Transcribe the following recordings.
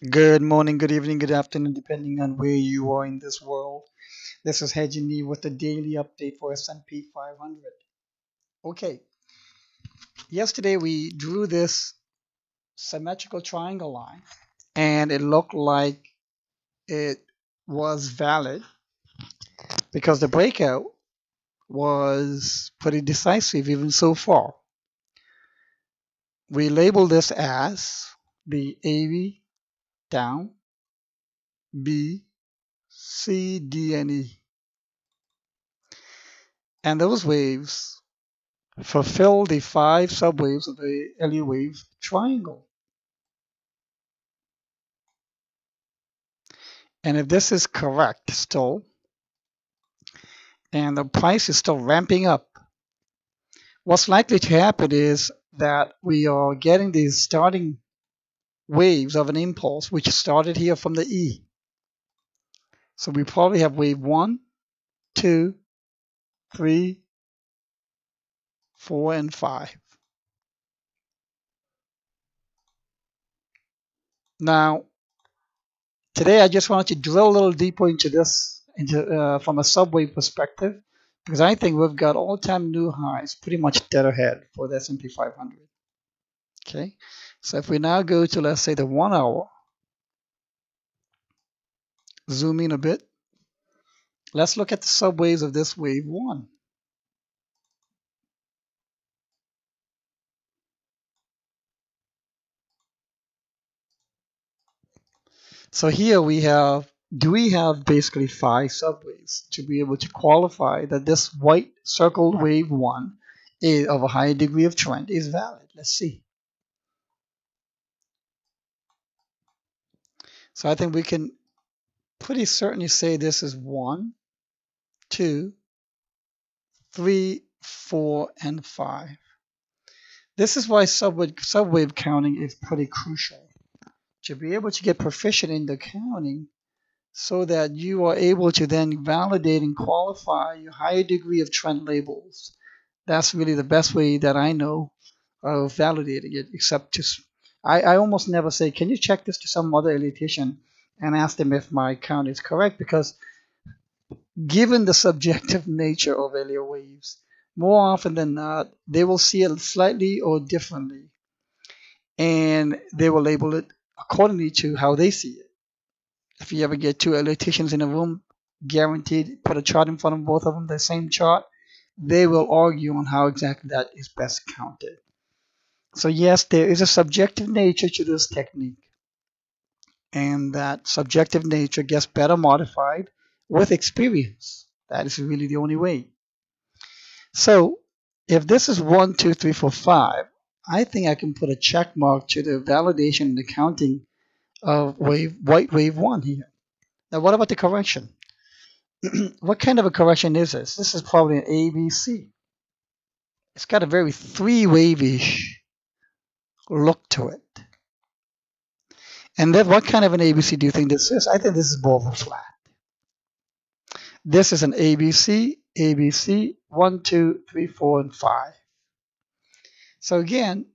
Good morning, good evening, good afternoon, depending on where you are in this world. This is Hejini with the daily update for S&P 500. Okay, yesterday we drew this symmetrical triangle line, and it looked like it was valid because the breakout was pretty decisive even so far. We labeled this as the AV down, B, C, D, and E. And those waves fulfill the five subwaves of the Elliott wave triangle. And if this is correct still, and the price is still ramping up, what's likely to happen is that we are getting these starting waves of an impulse, which started here from the E. So we probably have wave 1, 2, 3, 4, and 5. Now, today I just wanted to drill a little deeper into this from a subwave perspective, because I think we've got all-time new highs pretty much dead ahead for the S&P 500. Okay, so if we now go to, let's say, the 1 hour, zoom in a bit, let's look at the subwaves of this wave 1. So here we have basically 5 subwaves to be able to qualify that this white circled wave 1 is of a higher degree of trend is valid. Let's see. So I think we can pretty certainly say this is 1, 2, 3, 4, and 5. This is why subwave counting is pretty crucial. To be able to get proficient in the counting so that you are able to then validate and qualify your higher degree of trend labels. That's really the best way that I know of validating it, except I almost never say, can you check this to some other elitician and ask them if my count is correct? Because given the subjective nature of Elliott waves, more often than not, they will see it slightly or differently, and they will label it accordingly to how they see it. If you ever get two eliticians in a room, guaranteed, put a chart in front of both of them, the same chart, they will argue on how exactly that is best counted. So yes, there is a subjective nature to this technique, and that subjective nature gets better modified with experience. That is really the only way. So if this is 1, 2, 3, 4, 5, I think I can put a check mark to the validation and the counting of white wave 1 here. Now what about the correction? What kind of a correction is this? This is probably an ABC. It's got a very three-wave-ish look to it. And then what kind of an ABC do you think this is? I think this is more of a flat. This is an ABC, ABC, 1, 2, 3, 4, and 5. So again,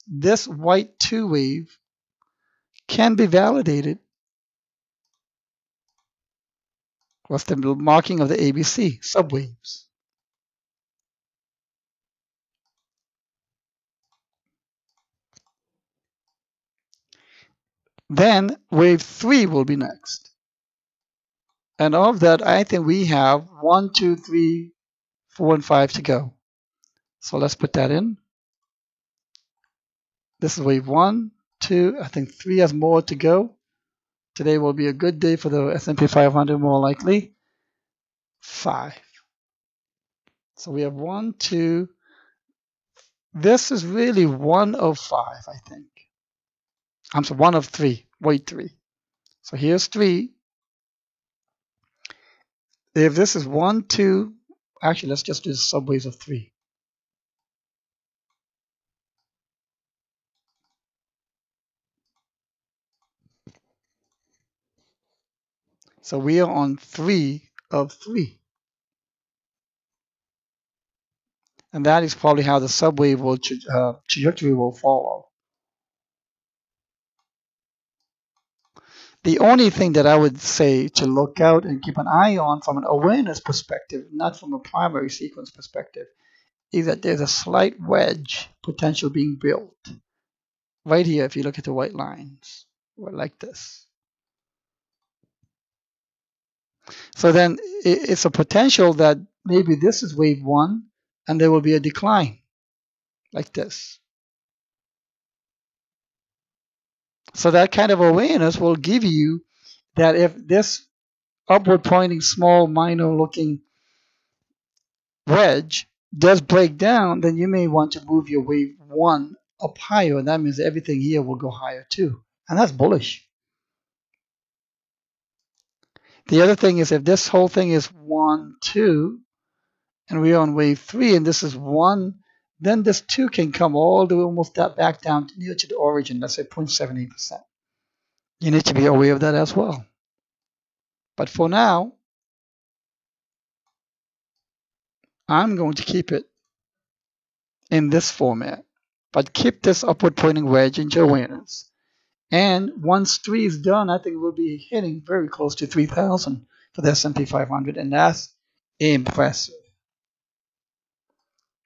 this white 2 wave can be validated with the marking of the ABC subwaves. Then wave 3 will be next. And of that, I think we have 1, 2, 3, 4, and 5 to go. So let's put that in. This is wave 1, 2, I think 3 has more to go. Today will be a good day for the S&P 500, more likely. 5. So we have 1, 2. This is really 1 of 5, I think. I'm sorry, 1 of 3. Wait, 3. So here's 3. If this is 1, 2, actually, let's just do subwaves of 3. So we are on 3 of 3. And that is probably how the subwave will trajectory will follow. The only thing that I would say to look out and keep an eye on from an awareness perspective, not from a primary sequence perspective, is that there's a slight wedge potential being built right here. If you look at the white lines, like this. So then it's a potential that maybe this is wave one and there will be a decline like this. So that kind of awareness will give you that if this upward pointing small minor looking wedge does break down, then you may want to move your wave one up higher, and that means everything here will go higher too. And that's bullish. The other thing is if this whole thing is 1, 2, and we're on wave 3, and this is 1, then this 2 can come all the way almost back down near to the origin, let's say 0.78%. You need to be aware of that as well. But for now, I'm going to keep it in this format. But keep this upward pointing wedge into awareness. And once 3 is done, I think we'll be hitting very close to 3,000 for the S&P 500, and that's impressive.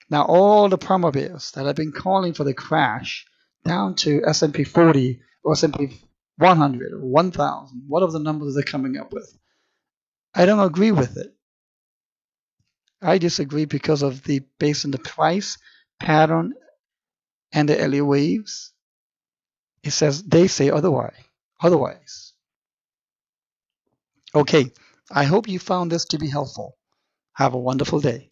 Now, all the perma bears that have been calling for the crash down to S&P 40 or S&P 100 or 1,000, whatever the numbers they're coming up with, I don't agree with it. I disagree because of based on the price pattern and the Elliott waves. It says they say otherwise. Okay, I hope you found this to be helpful. Have a wonderful day.